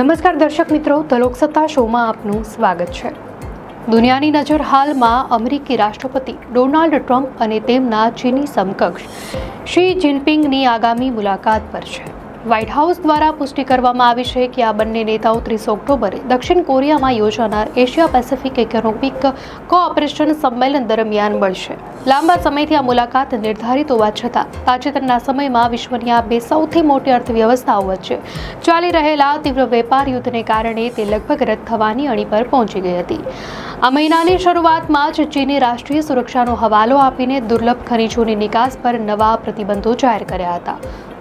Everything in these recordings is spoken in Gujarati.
નમસ્કાર દર્શક મિત્રો, ધ લોકસત્તા શોમાં આપનું સ્વાગત છે. દુનિયાની નજર હાલમાં અમેરિકી રાષ્ટ્રપતિ ડોનાલ્ડ ટ્રમ્પ અને તેમના ચીની સમકક્ષ શી જિનપિંગની આગામી મુલાકાત પર છે. વ્હાઇટ હાઉસ દ્વારા પુષ્ટિ કરવામાં આવી છે કે આ બંને નેતાઓ 30 ઓક્ટોબરે દક્ષિણ કોરિયામાં યોજાનાર એશિયા પેસિફિક ઇકોનોમિક કોઓપરેશન સંમેલન દરમિયાન મળશે. લાંબા સમયથી આ મુલાકાત નિર્ધારિત હોવા છતાં તાજેતરના સમયમાં વિશ્વની આ બે સૌથી મોટી અર્થવ્યવસ્થાઓ વચ્ચે ચાલી રહેલા તીવ્ર વેપાર યુદ્ધને કારણે તે લગભગ રદ થવાની અણી પર પહોંચી ગઈ હતી. આ મહિનાની શરૂઆતમાં જ ચીને રાષ્ટ્રીય સુરક્ષાનો હવાલો આપીને દુર્લભ ખનીજોની નિકાસ પર નવા પ્રતિબંધો જાહેર કર્યા હતા.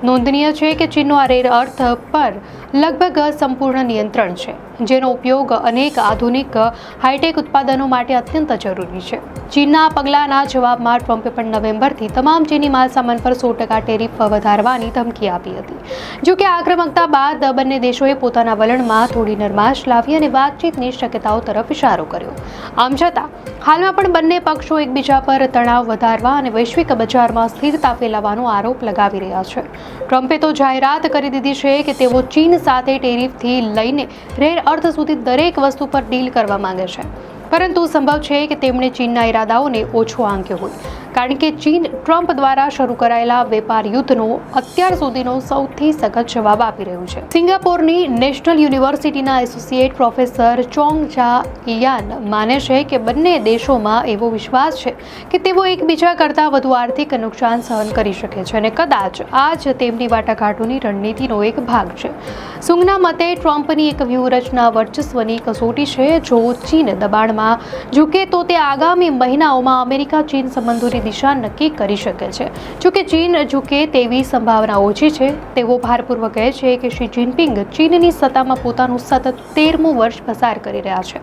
નોંધનીય છે કે ચીનનો આ રેર અર્થ પર લગભગ સંપૂર્ણ નિયંત્રણ છે, જેનો ઉપયોગ અનેક આધુનિક હાઈટેક ઉત્પાદનો માટે અત્યંત જરૂરી છે. ચીનના પગલાંના જવાબમાં ટ્રમ્પે પણ નવેમ્બરથી તમામ ચીની માલસામાન પર 100% ટેરિફ વધારવાની ધમકી આપી હતી. જો કે આક્રમકતા બાદ બંને દેશોએ પોતાના વલણમાં થોડી નરમાશ લાવી અને વાતચીતની શક્યતાઓ તરફ ઇશારો કર્યો. આમ છતાં હાલમાં પણ બંને પક્ષો એકબીજા પર તણાવ વધારવા અને વૈશ્વિક બજારમાં સ્થિરતા ફેલાવવાનો આરોપ લગાવી રહ્યા છે. ટ્રમ્પે તો જાહેરાત કરી દીધી છે કે તેઓ ચીન સાથે ટેરિફથી લઈને રેર અર્થ સુધી દરેક વસ્તુ પર ડીલ કરવા માંગે છે, પરંતુ સંભવ છે કે તેમણે ચીનના ઇરાદાઓને ઓછો આંક્યો હોય, કારણ કે ચીન ટ્રમ્પ દ્વારા શરૂ કરાયેલા વેપાર યુદ્ધનો અત્યાર સુધીનો સૌથી સખત જવાબ આપી રહ્યું છે. સિંગાપોરની નેશનલ યુનિવર્સિટીના એસોસિએટ પ્રોફેસર ચોંગ ચા ઇયાન માને છે કે બંને દેશોમાં એવો વિશ્વાસ છે કે તેઓ એકબીજા કરતાં વધુ આર્થિક નુકસાન સહન કરી શકે છે અને કદાચ આ જ તેમની વાટાઘાટોની રણનીતિનો એક ભાગ છે. સુંગના મતે ટ્રમ્પની એક વ્યૂહરચના વર્ચસ્વની કસોટી છે. જો ચીન દબાણમાં ઝૂકે તો તે આગામી મહિનાઓમાં અમેરિકા ચીન સંબંધોની દિશા નક્કી કરી શકે છે. જો કે ચીન ઝૂકે તેવી સંભાવના ઓછી છે. તેઓ ભારપૂર્વક કહે છે કે શી જિનપિંગ ચીનની સત્તામાં પોતાનું સતત 13મું વર્ષ પસાર કરી રહ્યા છે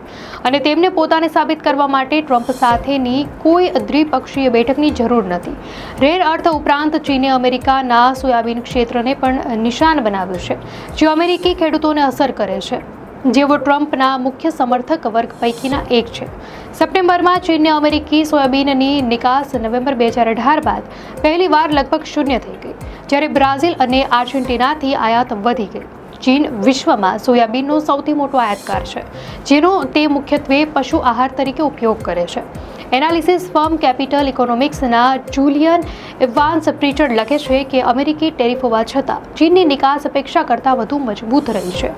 અને તેમને પોતાને સાબિત કરવા માટે ટ્રમ્પ સાથેની કોઈ દ્વિપક્ષીય બેઠકની જરૂર નથી. રેર અર્થ ઉપરાંત ચીને અમેરિકાના સોયાબીન ક્ષેત્રને પણ નિશાન બનાવ્યું છે, જે અમેરિકી ખેડૂતોને અસર કરે છે, જેઓ ટ્રમ્પના મુખ્ય સમર્થક વર્ગ પૈકીના એક છે. સપ્ટેમ્બરમાં ચીનને અમેરિકી સોયાબીનની નિકાસ નવેમ્બર 2018 બાદ પહેલીવાર લગભગ શૂન્ય થઈ ગઈ, જ્યારે બ્રાઝિલ અને આર્જેન્ટિનાથી આયાત વધી ગઈ. ચીન વિશ્વમાં સોયાબીનનો સૌથી મોટો આયાતકાર છે, જેનો તે મુખ્યત્વે પશુ આહાર તરીકે ઉપયોગ કરે છે. એનાલિસિસ ફર્મ કેપિટલ ઇકોનોમિક્સના જુલિયન ઇવાન્સ પ્રિચર્ડ લખે છે કે અમેરિકી ટેરિફ હોવા છતાં ચીનની નિકાસ અપેક્ષા કરતાં વધુ મજબૂત રહી છે.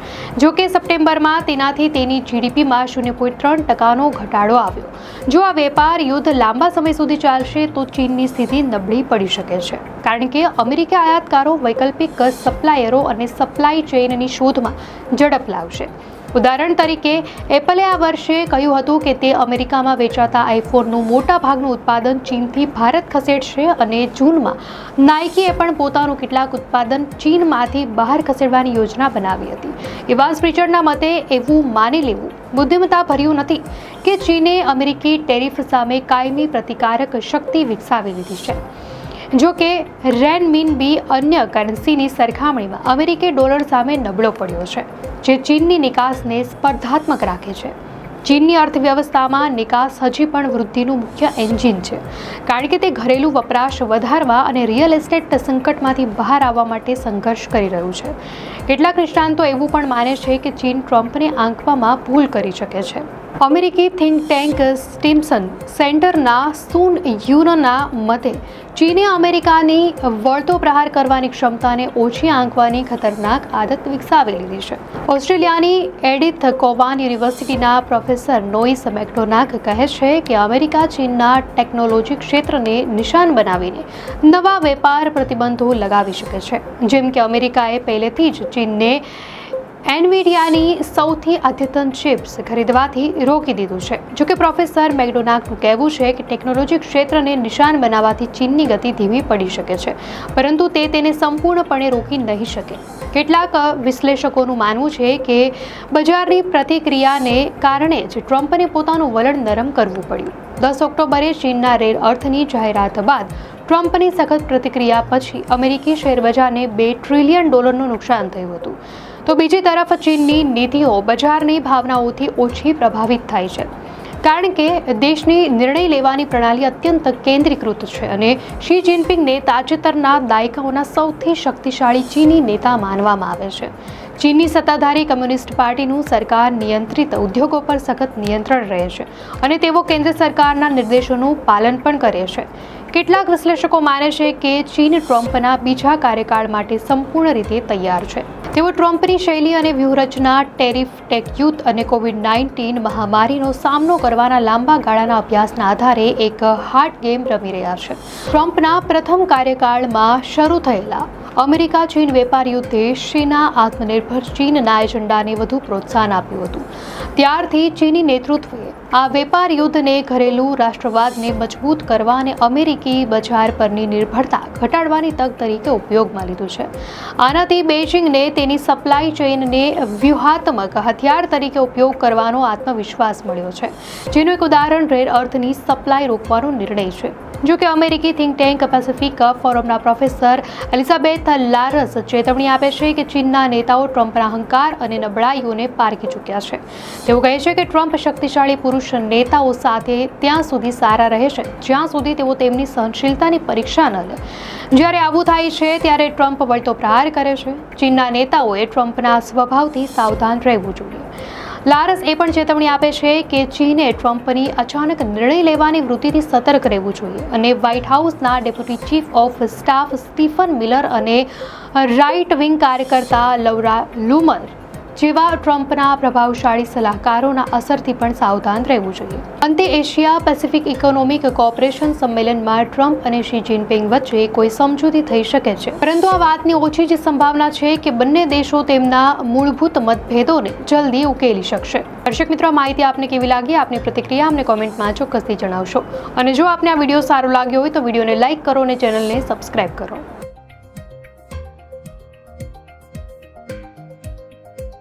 જો કે સપ્ટેમ્બરમાં તેનાથી તેની જીડીપીમાં 0.3% ઘટાડો આવ્યો. જો આ વેપાર યુદ્ધ લાંબા સમય સુધી ચાલશે તો ચીનની સ્થિતિ નબળી પડી શકે છે, કારણ કે અમેરિકી આયાતકારો વૈકલ્પિક સપ્લાયરો અને સપ્લાય ચેઇનની શોધમાં ઝડપ લાવશે. ઉદાહરણ તરીકે, એપલે આ વર્ષે કહ્યું હતું કે તે અમેરિકામાં વેચાતા આઈફોનનું મોટા ભાગનું ઉત્પાદન ચીનથી ભારત ખસેડશે અને જૂનમાં નાઇકીએ પણ પોતાનું કેટલાક ઉત્પાદન ચીનમાંથી બહાર ખસેડવાની યોજના બનાવી હતી. ઇવાન્સ પ્રિચર્ડના મતે એવું માની લેવું બુદ્ધિમત્તાભર્યું નથી કે ચીને અમેરિકી ટેરિફ સામે કાયમી પ્રતિકારક શક્તિ વિકસાવી લીધી છે. જો કે રેનમિનબી અન્ય કરન્સીની સરખામણીમાં અમેરિકી ડોલર સામે નબળો પડ્યો છે, જે ચીનની નિકાસને સ્પર્ધાત્મક રાખે છે. ચીનની અર્થવ્યવસ્થામાં નિકાસ હજી પણ વૃદ્ધિનું મુખ્ય એન્જિન છે, કારણ કે તે ઘરેલું વપરાશ વધારવા અને રિયલ એસ્ટેટ સંકટમાંથી બહાર આવવા માટે સંઘર્ષ કરી રહ્યું છે. કેટલાક નિષ્ણાંતો એવું પણ માને છે કે ચીન ટ્રમ્પને આંકવામાં ભૂલ કરી શકે છે. અમેરિકી થિંક ટેન્ક સ્ટિમ્સન સેન્ટરના સુન યુનના મતે ચીને અમેરિકાની વળતો પ્રહાર કરવાની ક્ષમતાને ઓછી આંકવાની ખતરનાક આદત વિકસાવી લીધી છે. ઓસ્ટ્રેલિયાની એડિથ કોવાન યુનિવર્સિટીના પ્રોફેસર નોઇસ મેકડોનાક કહે છે કે અમેરિકા ચીનના ટેકનોલોજી ક્ષેત્રને નિશાન બનાવીને નવા વેપાર પ્રતિબંધો લગાવી શકે છે, જેમ કે અમેરિકાએ પહેલેથી જ ચીનને એનવીડિયાની સૌથી અદ્યતન ચિપ્સ ખરીદવાથી રોકી દીધું છે. જોકે પ્રોફેસર મેકડોનાકનું કહેવું છે કે ટેકનોલોજી ક્ષેત્રને નિશાન બનાવવાથી ચીનની ગતિ ધીમી પડી શકે છે, પરંતુ તે તેને સંપૂર્ણપણે રોકી નહીં શકે. કેટલાક વિશ્લેષકોનું માનવું છે કે બજારની પ્રતિક્રિયાને કારણે જ ટ્રમ્પને પોતાનું વલણ નરમ કરવું પડ્યું. 10 ઓક્ટોબરે ચીનના રેર અર્થની જાહેરાત બાદ ટ્રમ્પની સખત પ્રતિક્રિયા પછી અમેરિકી શેરબજારને $2 ટ્રિલિયન નુકસાન થયું હતું. તો બીજી તરફ ચીનની નીતિઓ બજારની ભાવનાઓથી ઓછી પ્રભાવિત થાય છે. કારણ કે દેશની નિર્ણય લેવાની પ્રણાલી અત્યંત કેન્દ્રીકૃત છે અને શી જિનપિંગને તાજેતરના દાયકાઓના સૌથી શક્તિશાળી ચીની નેતા માનવામાં આવે છે. ચીનની સત્તાધારી કમ્યુનિસ્ટ પાર્ટીનું સરકાર નિયંત્રિત ઉદ્યોગો પર સખત નિયંત્રણ રહે છે અને તેઓ કેન્દ્ર સરકારના નિર્દેશોનું પાલન પણ કરે છે. કેટલાક વિશ્લેષકો માને છે કે ચીન ટ્રમ્પના બીજા કાર્યકાળ માટે સંપૂર્ણ રીતે તૈયાર છે. તેઓ ટ્રમ્પની શૈલી અને વ્યૂહરચના, ટેરિફ, ટેક યુદ્ધ અને કોવિડ-19 મહામારીનો સામનો કરવાના લાંબા ગાળાના અભ્યાસના આધારે એક હાર્ડ ગેમ રમી રહ્યા છે. ટ્રમ્પના પ્રથમ કાર્યકાળમાં શરૂ થયેલા અમેરિકા ચીન વેપાર યુદ્ધે શીના આત્મનિર્ભર ચીનના એજન્ડાને વધુ પ્રોત્સાહન આપ્યું હતું. ત્યારથી ચીની નેતૃત્વએ આ વેપાર યુદ્ધને ઘરેલું રાષ્ટ્રવાદને મજબૂત કરવા અને અમેરિકી બજાર પરની નિર્ભરતા ઘટાડવાની તક તરીકે ઉપયોગમાં લીધું છે. આનાથી બેઇજિંગને તેની સપ્લાય ચેઇનને વ્યૂહાત્મક હથિયાર તરીકે ઉપયોગ કરવાનો આત્મવિશ્વાસ મળ્યો છે, જેનું એક ઉદાહરણ રેર અર્થની સપ્લાય રોકવાનો નિર્ણય છે. જો કે અમેરિકી થિંક ટેન્ક પેસિફિક ફોરમના પ્રોફેસર એલિઝાબેથ લારસ ચેતવણી આપે છે કે ચીનના નેતાઓ ટ્રમ્પના અહંકાર અને નબળાઈઓને પારખી ચૂક્યા છે. તેઓ કહે છે કે ટ્રમ્પ શક્તિશાળી પુરુષ નેતાઓ સાથે ત્યાં સુધી સારા રહે છે જ્યાં સુધી તેઓ તેમની સહનશીલતાની પરીક્ષા ન લે. જ્યારે આવું થાય છે ત્યારે ટ્રમ્પ વળતો પ્રહાર કરે છે. ચીનના નેતાઓએ ટ્રમ્પના સ્વભાવથી સાવધાન રહેવું જોઈએ. લારસ એ પણ ચેતવણી આપે છે કે ચીને ટ્રમ્પની અચાનક નિર્ણય લેવાની વૃત્તિથી સતર્ક રહેવું જોઈએ અને વ્હાઇટ હાઉસના deputy chief of staff Stephen Miller અને રાઇટ વિંગ કાર્યકર્તા લૌરા લુમર જેવા ટ્રમ્પના પ્રભાવશાળી સલાહકારોના અસરથી પણ સાવધાન રહેવું જોઈએ. અંતે એશિયા પેસિફિક ઇકોનોમિક કોઓપરેશન સંમેલનમાં ટ્રમ્પ અને શી જિનપિંગ વચ્ચે કોઈ સમજૂતી થઈ શકે છે, પરંતુ આ વાતની ઓછી જ સંભાવના છે કે બંને દેશો તેમના મૂળભૂત મતભેદોને જલ્દી ઉકેલી શકશે. દર્શક મિત્રો, આ માહિતી આપને કેવી લાગી? આપની પ્રતિક્રિયા અમને કોમેન્ટમાં ચોક્કસથી જણાવશો અને જો આપને આ વિડીયો સારો લાગ્યો હોય તો વિડીયોને લાઇક કરો અને ચેનલને સબસ્ક્રાઇબ કરો.